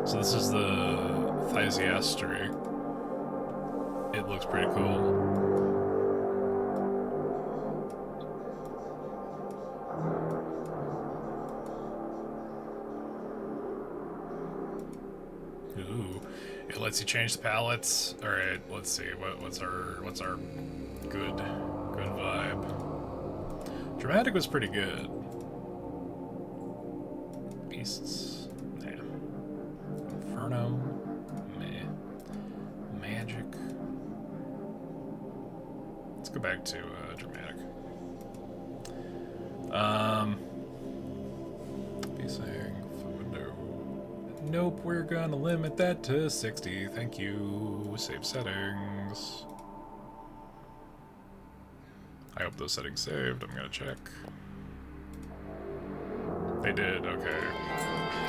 So this is the Thysiastery. It looks pretty cool. Ooh, it lets you change the palettes. All right, let's see. What's our good vibe? Dramatic was pretty good. Beasts, yeah. Inferno, meh. Magic. Let's go back to dramatic. Saying no. Nope, we're gonna limit that to 60. Thank you. Save settings. I hope those settings saved. I'm gonna check. They did, okay.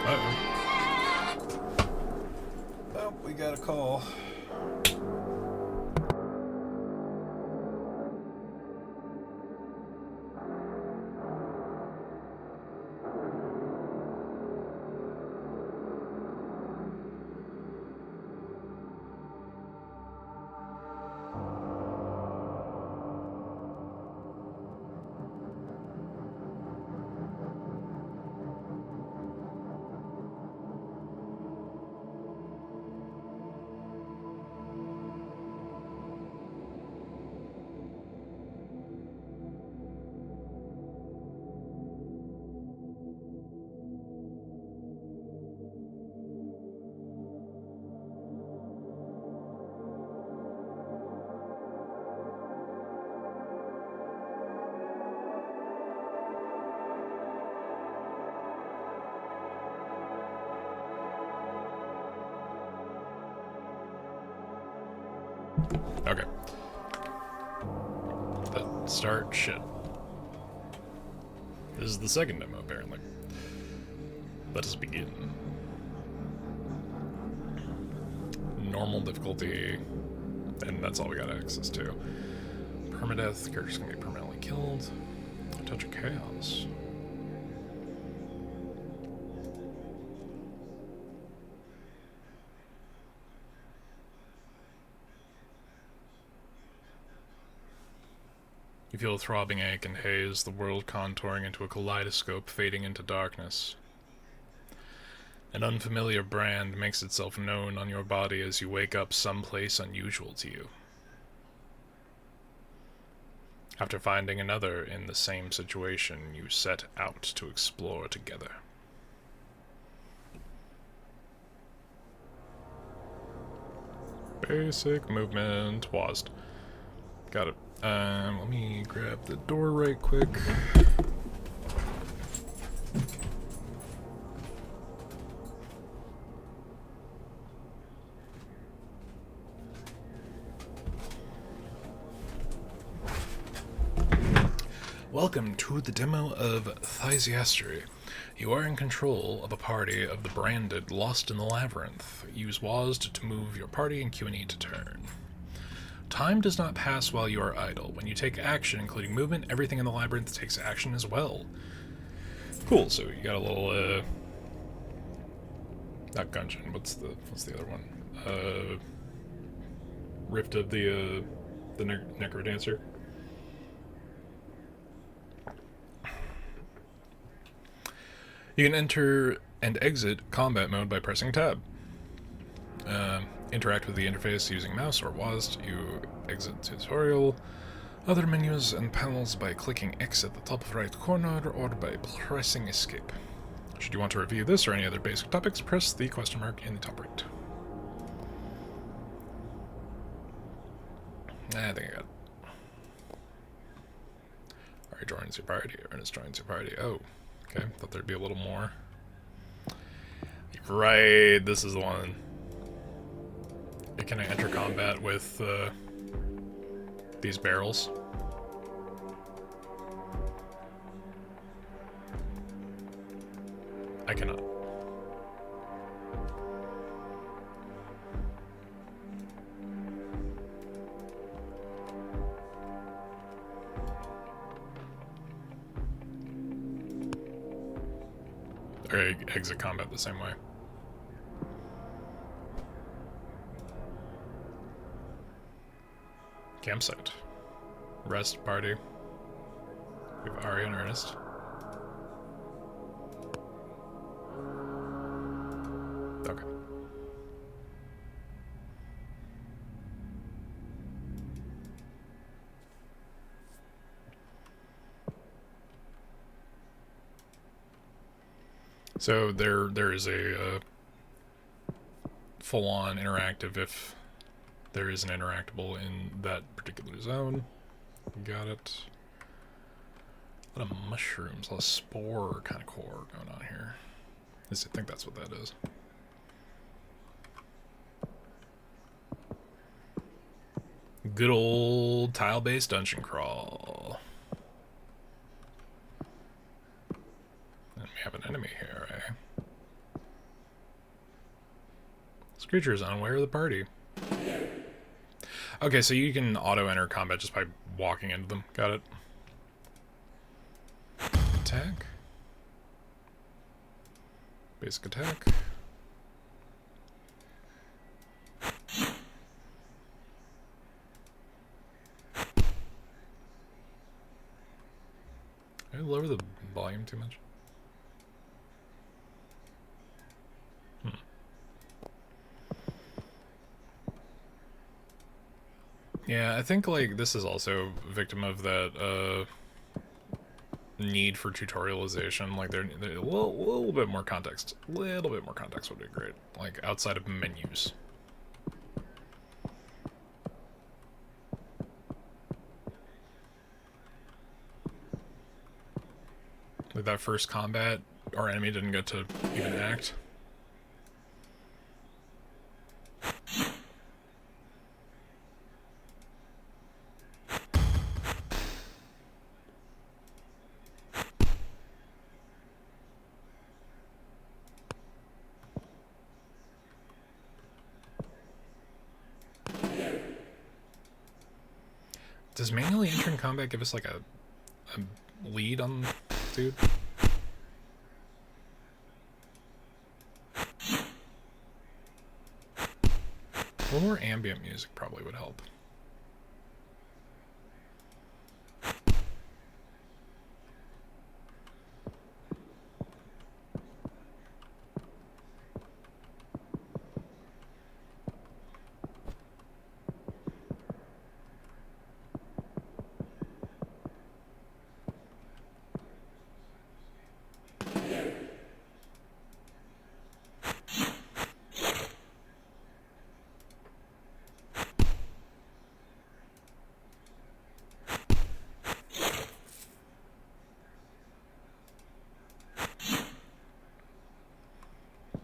Uh-oh. Oh, we got a call. Okay. Start shit. This is the second demo, apparently. Let us begin. Normal difficulty, and that's all we got access to. Permadeath, characters can be permanently killed. A touch of chaos. You feel a throbbing ache and haze, the world contouring into a kaleidoscope, fading into darkness. An unfamiliar brand makes itself known on your body as you wake up someplace unusual to you. After finding another in the same situation, you set out to explore together. Basic movement. Paused. Got it. Let me grab the door right quick. Welcome to the demo of Thysiastery. You are in control of a party of the branded Lost in the Labyrinth. Use WASD to move your party and Q&E to turn. Time does not pass while you are idle. When you take action, including movement, everything in the labyrinth takes action as well. Cool, so you got a little, not Gungeon, what's the other one? Rift of the Necrodancer. You can enter and exit combat mode by pressing tab. Interact with the interface using mouse or WASD. You exit tutorial. Other menus and panels by clicking X at the top right corner or by pressing escape. Should you want to review this or any other basic topics, press the question mark in the top right. I think I got it. Alright, joins your party. Ernest joins your party. Oh, okay. Thought there'd be a little more. Right, this is the one. Can I enter combat with these barrels? I cannot. Or exit combat the same way. Campsite. Rest party. We have Arya and Ernest. Okay. So there is a full-on interactive if there is an interactable in that particular zone. Got it. A lot of mushrooms, a lot of spore kind of core going on here. I think that's what that is. Good old tile-based dungeon crawl. And we have an enemy here, eh? This creature is unaware of the party. Okay, so you can auto-enter combat just by walking into them. Got it. Attack. Basic attack. Did I lower the volume too much? Yeah, I think, like, this is also a victim of that, need for tutorialization. Like, they're a little bit more context. A little bit more context would be great. Like, outside of menus. Like, that first combat, our enemy didn't get to even act. Does manually entering combat give us, like, a lead on dude? A little more ambient music probably would help.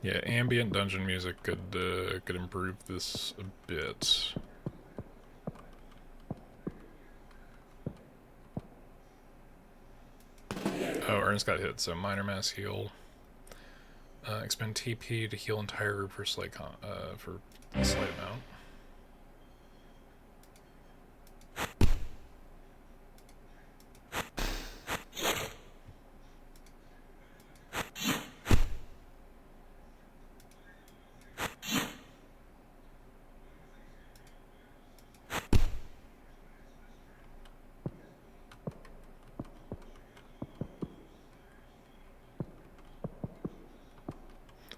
Yeah, ambient dungeon music could improve this a bit. Oh, Ernest got hit, so minor mass heal. Expend TP to heal entire group for slight amount.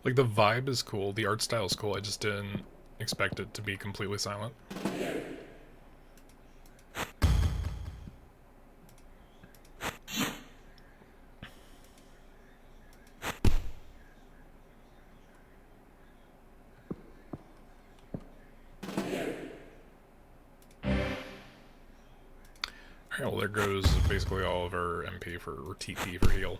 Like, the vibe is cool, the art style is cool, I just didn't expect it to be completely silent. Alright, well there goes basically all of our MP or TP for heal.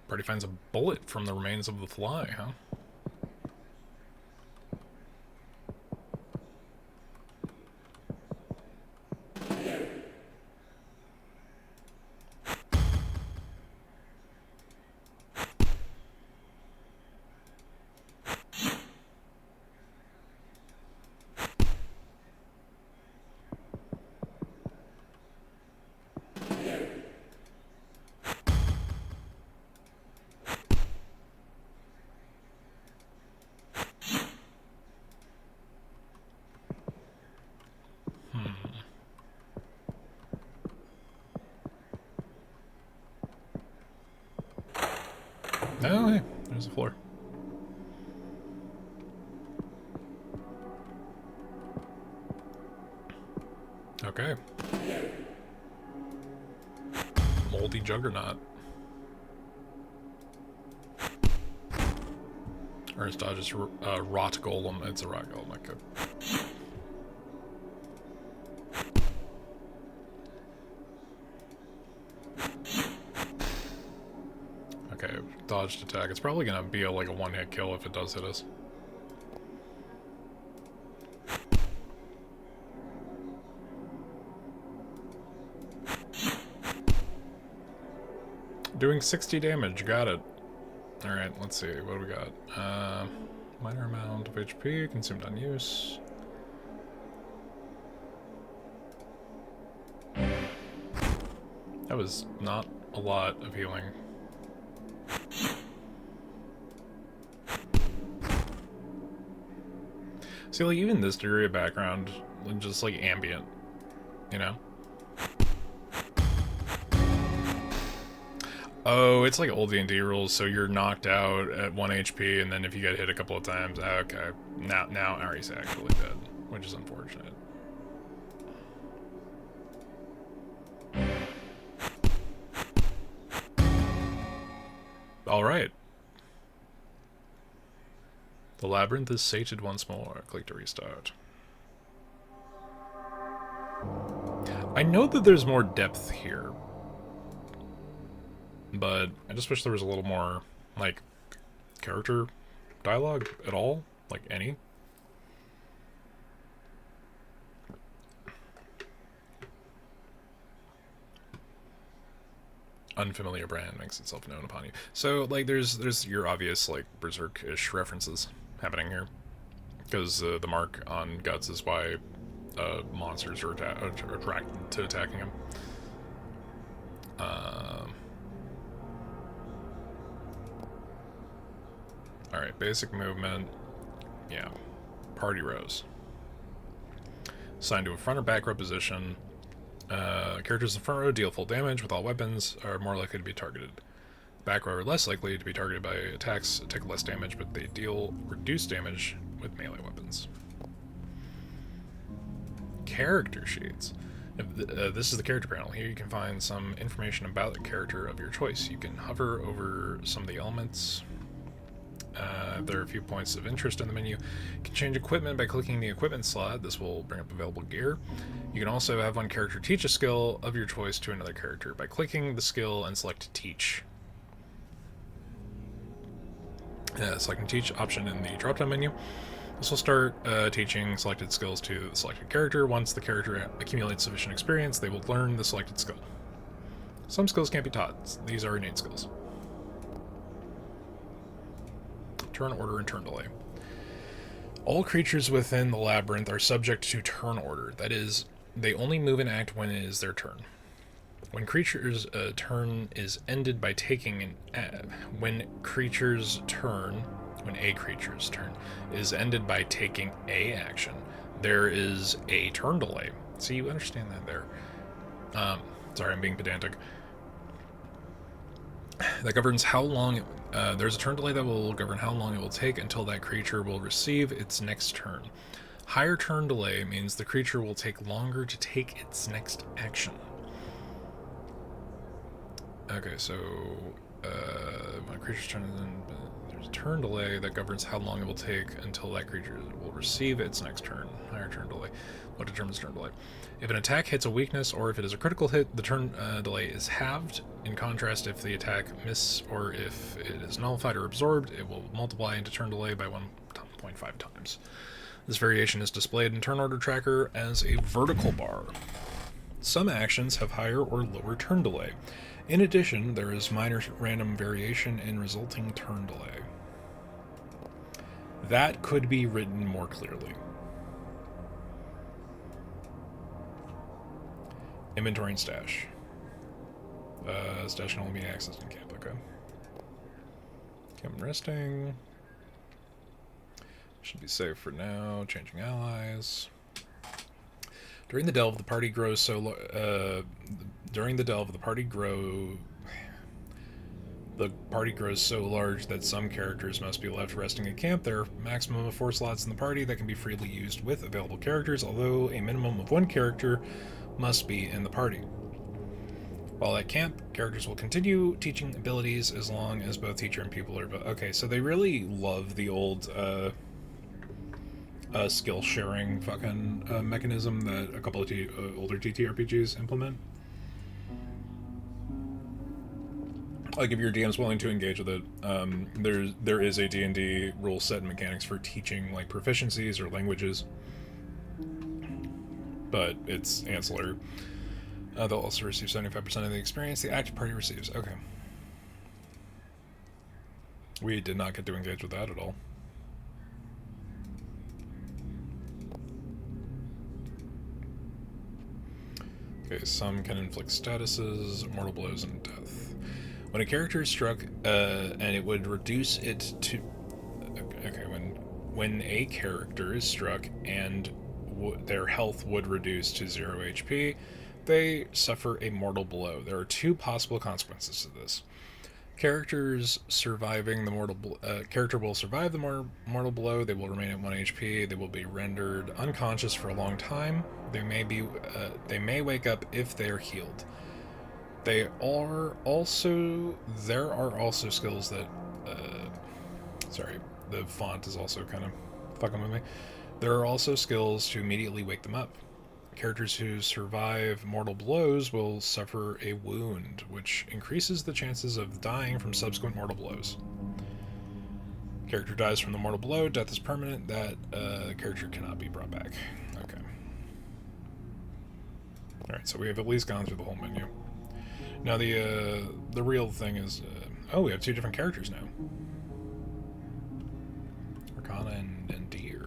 Party finds a bullet from the remains of the fly, huh? Oh, hey, there's the floor. Okay. Moldy Juggernaut. Or it's just Rot Golem. It's a Rot Golem. Okay. Okay, dodged attack. It's probably gonna be like a one-hit kill if it does hit us. Doing 60 damage. Got it. Alright, let's see. What do we got? Minor amount of HP consumed on use. That was not a lot of healing. See, like, even this degree of background, just, like, ambient, you know? Oh, it's like old D&D rules, so you're knocked out at 1 HP, and then if you get hit a couple of times, okay, now Ari's actually dead, which is unfortunate. Alright. The labyrinth is sated once more. Click to restart. I know that there's more depth here, but I just wish there was a little more, like, character dialogue at all. Like, any. Unfamiliar brand makes itself known upon you. So, like, there's your obvious, like, Berserk-ish references happening here. Because the mark on Guts is why monsters are attracted to attacking him. Alright, basic movement. Yeah. Party rows. Assigned to a front or back row position. Characters in front row deal full damage with all weapons, are more likely to be targeted. Back row are less likely to be targeted by attacks, take less damage, but they deal reduced damage with melee weapons. Character sheets. This is the character panel. Here you can find some information about the character of your choice. You can hover over some of the elements. There are a few points of interest in the menu. You can change equipment by clicking the equipment slot. This will bring up available gear. You can also have one character teach a skill of your choice to another character by clicking the skill and select Teach. Selecting Teach option in the drop-down menu. This will start teaching selected skills to the selected character. Once the character accumulates sufficient experience, they will learn the selected skill. Some skills can't be taught. These are innate skills. Turn order and turn delay. All creatures within the labyrinth are subject to turn order. That is, they only move and act when it is their turn. When creatures' turn is ended by taking when a creature's turn is ended by taking a action, there is a turn delay. See, you understand that there. Sorry, I'm being pedantic. That governs how long. There's a turn delay that will govern how long it will take until that creature will receive its next turn. Higher turn delay means the creature will take longer to take its next action. Okay, so when a creature's turn is in, there's a turn delay that governs how long it will take until that creature will receive its next turn. Higher turn delay. What determines turn delay? If an attack hits a weakness or if it is a critical hit, the turn delay is halved. In contrast, if the attack misses or if it is nullified or absorbed, it will multiply into turn delay by 1.5 times. This variation is displayed in Turn Order Tracker as a vertical bar. Some actions have higher or lower turn delay. In addition, there is minor random variation in resulting turn delay. That could be written more clearly. Inventory and stash. Stash can only be accessed in camp, okay. Camp and resting. Should be safe for now. Changing allies. During the delve, the party grows The party grows so large that some characters must be left resting at camp. There are a maximum of 4 slots in the party that can be freely used with available characters, although a minimum of 1 character must be in the party. While at camp, characters will continue teaching abilities as long as both teacher and pupil are... Okay, so they really love the old skill sharing fucking mechanism that a couple of older TTRPGs implement. Like, if your DM's willing to engage with it, there is a D&D rule set and mechanics for teaching, like, proficiencies or languages. But it's ancillary. They'll also receive 75% of the experience the active party receives. Okay. We did not get to engage with that at all. Okay, some can inflict statuses, mortal blows, and death. When a character is struck, and it would reduce it to... Okay, when a character is struck and their health would reduce to 0 HP, they suffer a mortal blow. There are 2 possible consequences to this. Characters surviving the character will survive the mortal blow. They will remain at 1 HP. They will be rendered unconscious for a long time. They may wake up if they are healed. There are also skills that... sorry, the font is also kind of fucking with me. There are also skills to immediately wake them up. Characters who survive mortal blows will suffer a wound, which increases the chances of dying from subsequent mortal blows. Character dies from the mortal blow, death is permanent, that character cannot be brought back. Okay. Alright, so we have at least gone through the whole menu. Now the real thing is... oh, we have 2 different characters now. Arcana and Deer.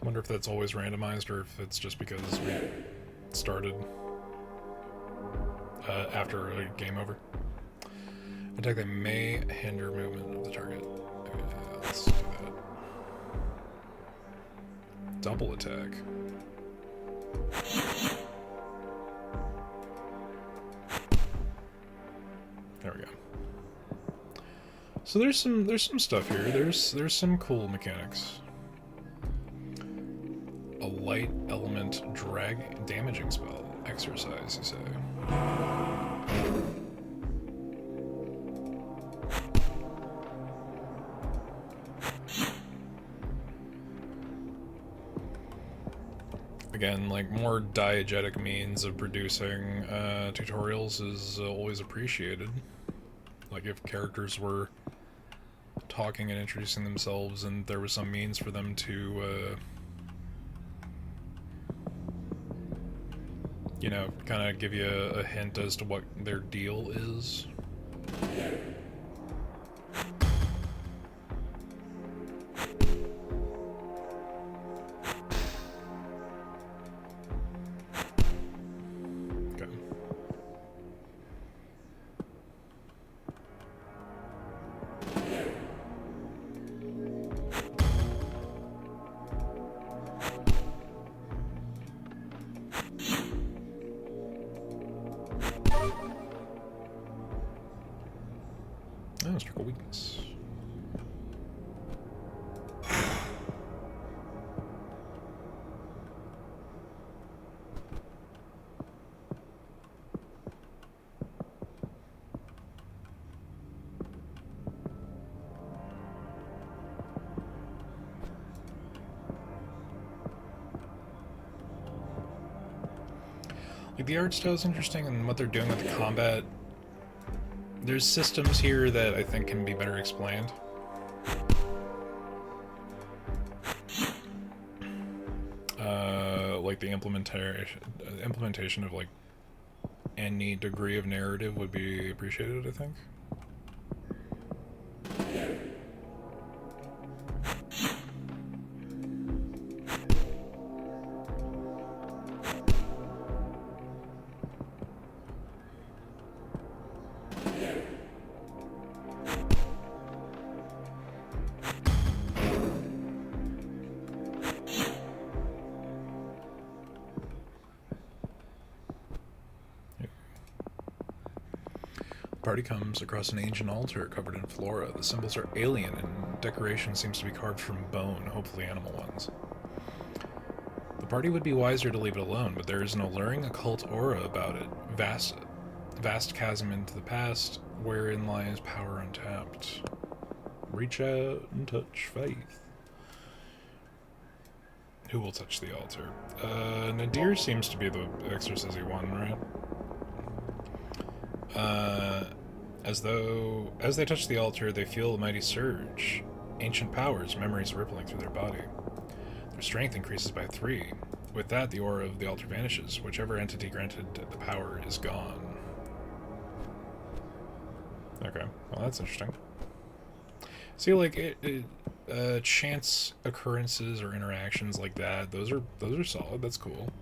I wonder if that's always randomized or if it's just because we started after a game over. Attack that may hinder movement of the target. Let's do that. Double attack. There we go. So there's some stuff here. There's some cool mechanics. A light element drag damaging spell. Exercise, you say. Again, like, more diegetic means of producing tutorials is always appreciated. Like, if characters were talking and introducing themselves and there was some means for them to you know, kind of give you a hint as to what their deal is. Okay. Oh, struggle weakness. Like, the art style is interesting, and what they're doing with the combat. There's systems here that I think can be better explained. Like the implementation of, like, any degree of narrative would be appreciated, I think. party comes across an ancient altar covered in flora. The symbols are alien and decoration seems to be carved from bone, hopefully animal ones. The party would be wiser to leave it alone, but there is an alluring occult aura about it. Vast chasm into the past, wherein lies power untapped. Reach out and touch faith. Who will touch the altar? Nadir seems to be the exorcisy one, right? As they touch the altar, they feel a mighty surge. Ancient powers, memories rippling through their body. Their strength increases by 3. With that, the aura of the altar vanishes. Whichever entity granted the power is gone. Okay, well that's interesting. See, like, chance occurrences or interactions like that, those are solid, that's cool.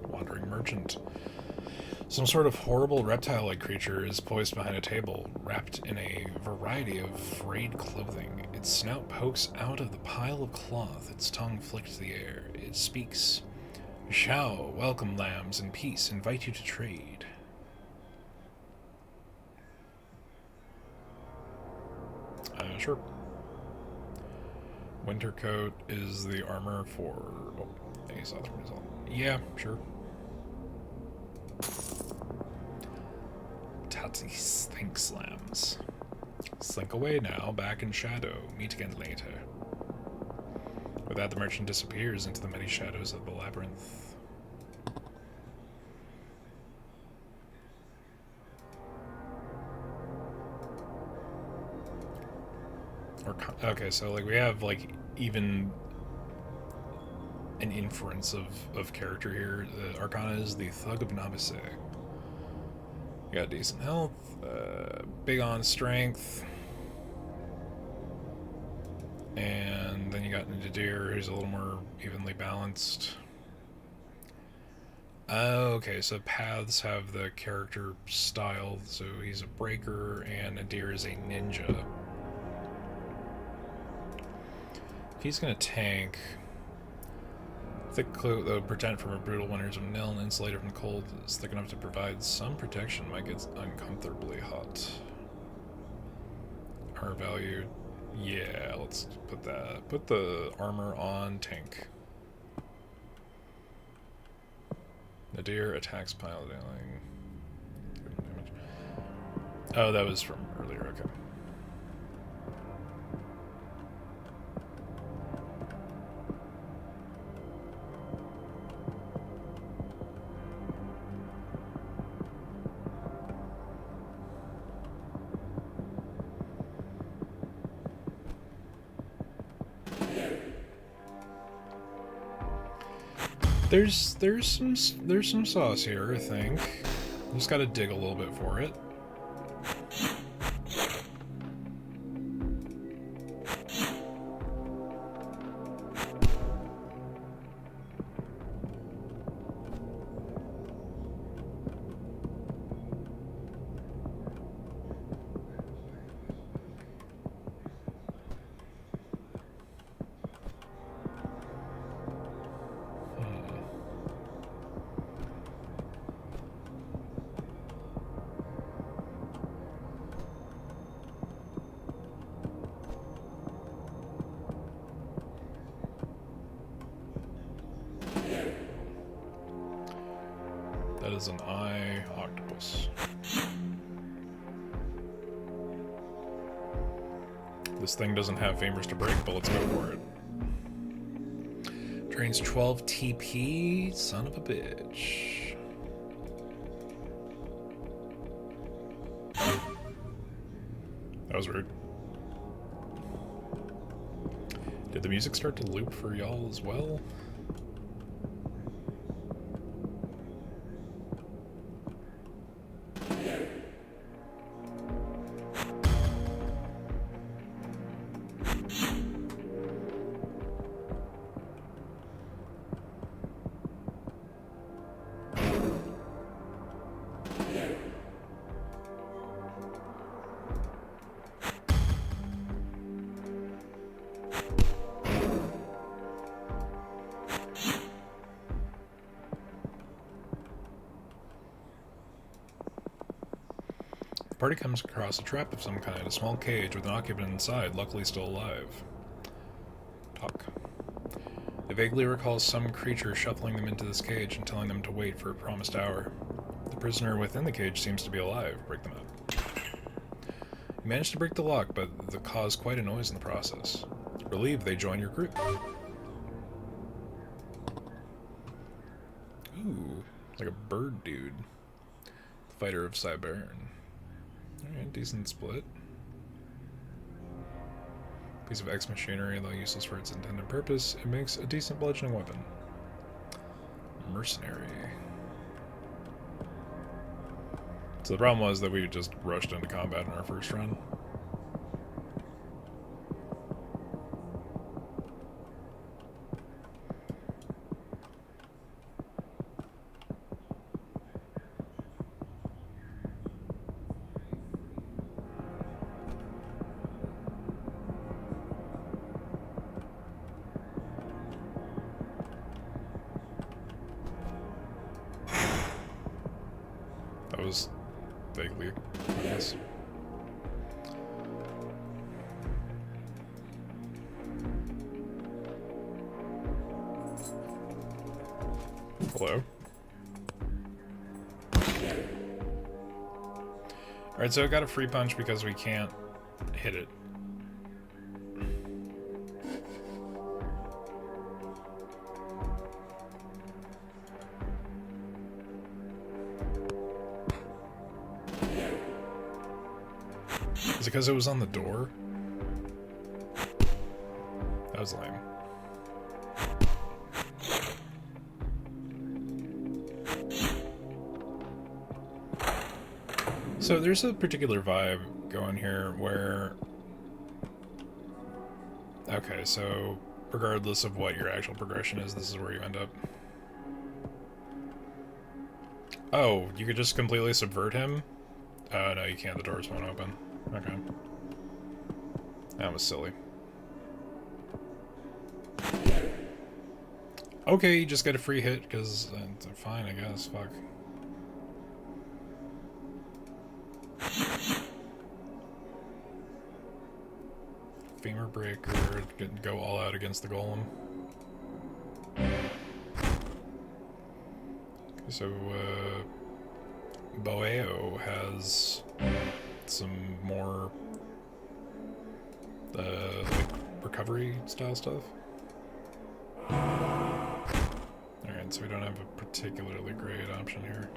Wandering merchant. Some sort of horrible reptile-like creature is poised behind a table, wrapped in a variety of frayed clothing. Its snout pokes out of the pile of cloth, its tongue flicks the air. It speaks. Shao, welcome lambs in peace, invite you to trade. Sure. Winter coat is the armor for... Oh, Ace Author result. Yeah, sure. Tatsy Stink Slams. Slink away now, back in shadow. Meet again later. With that, the merchant disappears into the many shadows of the labyrinth. Okay, so like we have like even an inference of character here. The Arcana is the Thug of Nabise. You got decent health, big on strength, and then you got Nadir, who's a little more evenly balanced. Okay, so paths have the character style, so he's a breaker, and Nadir is a ninja. If he's gonna tank, thick cloak that would protect from a brutal winters of nil and insulated from cold is thick enough to provide some protection. Might get uncomfortably hot. Armor value, yeah, let's put that. Put the armor on tank. Nadir attacks piloting. Oh, that was from earlier, okay. There's some sauce here, I think. Just gotta dig a little bit for it. That is an eye octopus. This thing doesn't have fingers to break, but let's go for it. Drains 12 TP, son of a bitch. That was rude. Did the music start to loop for y'all as well? party comes across a trap of some kind, a small cage with an occupant inside, luckily still alive. Talk. They vaguely recall some creature shuffling them into this cage and telling them to wait for a promised hour. The prisoner within the cage seems to be alive. Break them out. You manage to break the lock, but they cause quite a noise in the process. Relieved, they join your group. Ooh, like a bird dude. Fighter of Cybern. Alright, decent split. Piece of X machinery, though useless for its intended purpose, it makes a decent bludgeoning weapon. Mercenary. So the problem was that we just rushed into combat in our first run. That was vaguely obvious. Hello. Alright, so I got a free punch because we can't hit it. Is it because it was on the door? That was lame. So there's a particular vibe going here where... Okay, so regardless of what your actual progression is, this is where you end up. Oh, you could just completely subvert him? No, you can't. The doors won't open. Okay. That was silly. Okay, you just get a free hit, because fine, I guess. Fuck. Femur breaker, go all out against the golem. Okay, so, Boeo has some more like recovery style stuff. Alright, so we don't have a particularly great option here.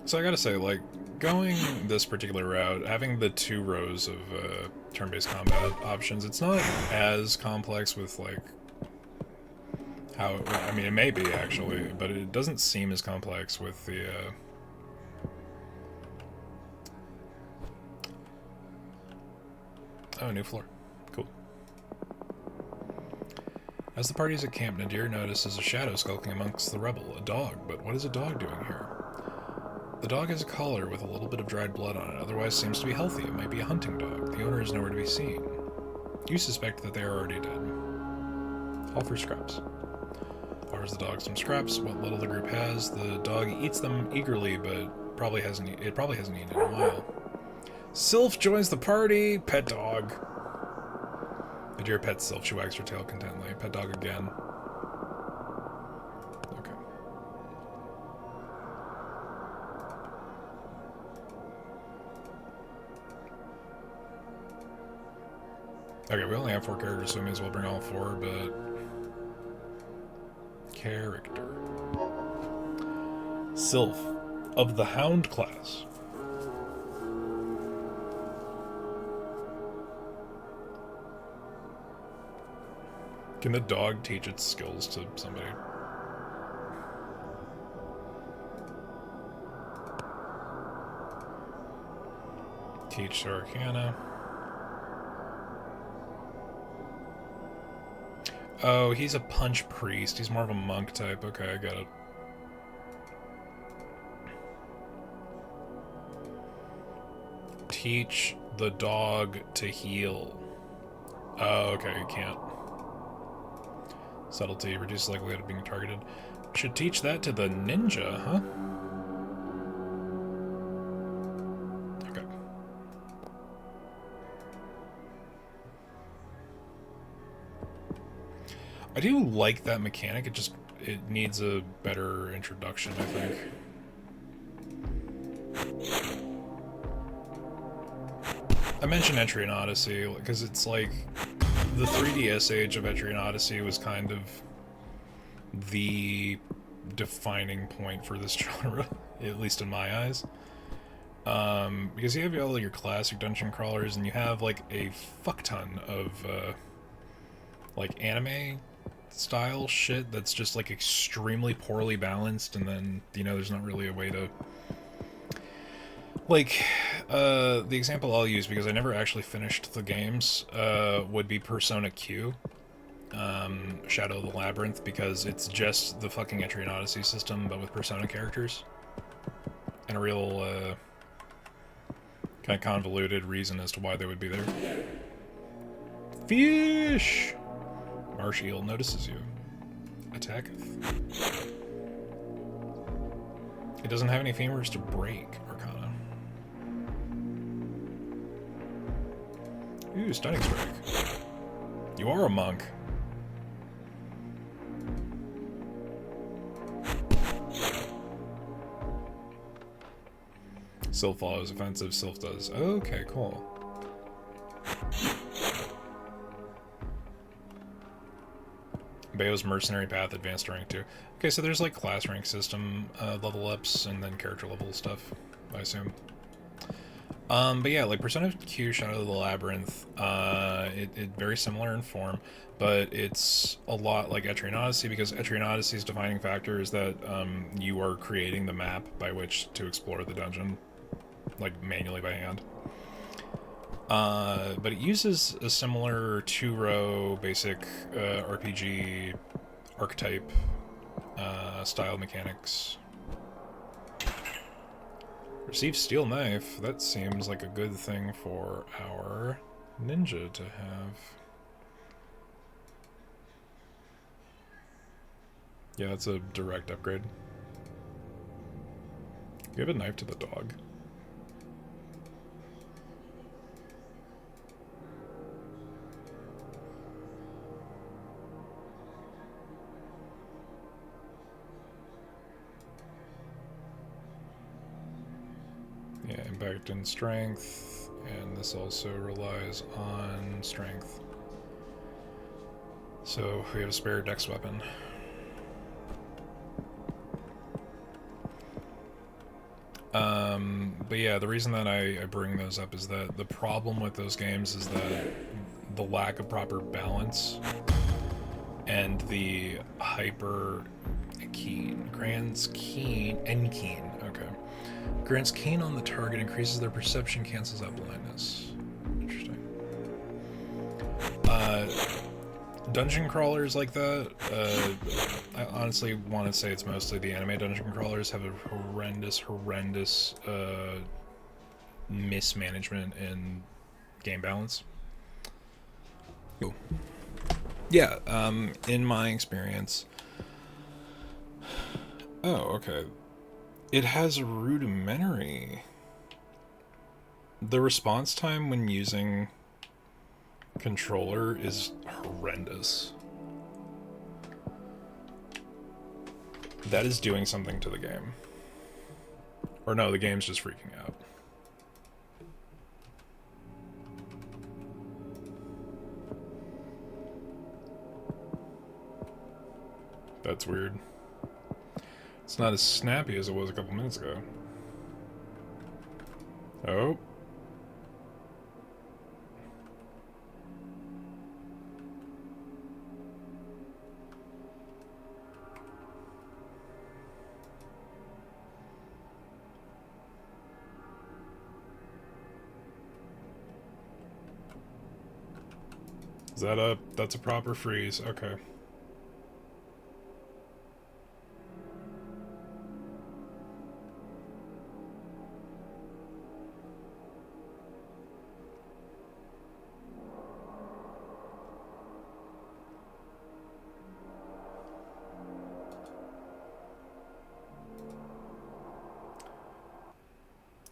So I gotta say, like, going this particular route, having the 2 rows of turn-based combat options, it's not as complex with, like, how... I mean, it may be, actually, but it doesn't seem as complex with the... Oh, new floor. Cool. As the party is at Camp, Nadir notices a shadow skulking amongst the rubble. A dog, but what is a dog doing here? The dog has a collar with a little bit of dried blood on it, otherwise seems to be healthy. It might be a hunting dog. The owner is nowhere to be seen. You suspect that they are already dead. All for scraps. Offers the dog some scraps, what little the group has. The dog eats them eagerly, but it probably hasn't eaten in a while. Sylph joins the party! Pet dog. My dear pet Sylph, she wags her tail contentedly. Pet dog again. Okay, we only have 4 characters, so we may as well bring all 4, but... Character. Sylph, of the Hound class. Can the dog teach its skills to somebody? Teach to Arcana. Oh, he's a punch priest. He's more of a monk type. Okay, I get it. teach the dog to heal. Oh, okay, you can't. Subtlety, reduces likelihood of being targeted. Should teach that to the ninja, huh? Okay. I do like that mechanic, it needs a better introduction, I think. I mentioned Etrian Odyssey, because it's like, the 3DS age of Etrian Odyssey was kind of the defining point for this genre, at least in my eyes. Because you have all your classic dungeon crawlers, and you have like a fuck ton of like anime style shit that's just like extremely poorly balanced, and then, you know, there's not really a way to like the example I'll use, because I never actually finished the games, would be Persona Q. Shadow of the Labyrinth, because it's just the fucking Etrian Odyssey system, but with Persona characters. And a real, kind of convoluted reason as to why they would be there. Fish! Marsh eel notices you. Attacketh. It doesn't have any femurs to break, Arcana. Ooh, Stunning Strike. You are a monk. Sylph follows offensive, Sylph does. Okay, cool. Bayo's Mercenary Path advanced to rank 2. Okay, so there's like class rank system level ups and then character level stuff, I assume. But yeah, like Persona Q Shadow of the Labyrinth, it very similar in form, but it's a lot like Etrian Odyssey, because Etrian Odyssey's defining factor is that you are creating the map by which to explore the dungeon, like manually by hand. But it uses a similar two-row basic RPG archetype style mechanics. Receive Steel Knife. That seems like a good thing for our ninja to have. Yeah, that's a direct upgrade. Give a knife to the dog. Yeah, impact and strength, and this also relies on strength. So we have a spare dex weapon. But yeah, the reason that I bring those up is that the problem with those games is that the lack of proper balance and the hyper keen, grants keen, okay. Grants keen on the target, increases their perception, cancels out blindness. Interesting. Dungeon crawlers like that, I honestly want to say it's mostly the anime dungeon crawlers have a horrendous mismanagement in game balance. Ooh. Yeah, in my experience... Oh, okay. It has a rudimentary... The response time when using controller is horrendous. That is doing something to the game. Or no, the game's just freaking out. That's weird. It's not as snappy as it was a couple minutes ago. Oh. Is that a... That's a proper freeze. Okay.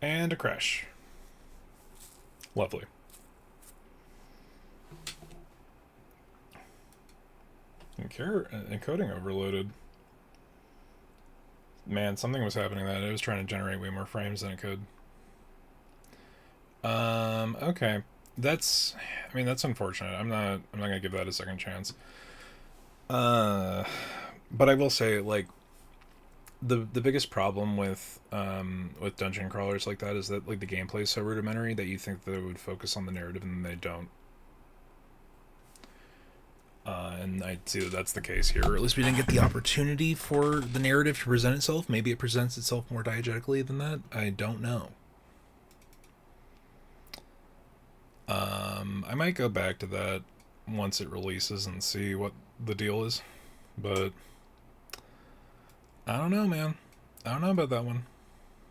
And a crash. Lovely. Encoding overloaded. Man, something was happening that it was trying to generate way more frames than it could. Okay. That's unfortunate. I'm not gonna give that a second chance. But I will say, like, the biggest problem with dungeon crawlers like that is that, like, the gameplay is so rudimentary that you think they would focus on the narrative and they don't. And I see that that's the case here. Or at least we didn't get the opportunity for the narrative to present itself. Maybe it presents itself more diegetically than that. I don't know. I might go back to that once it releases and see what the deal is. But I don't know, man. I don't know about that one.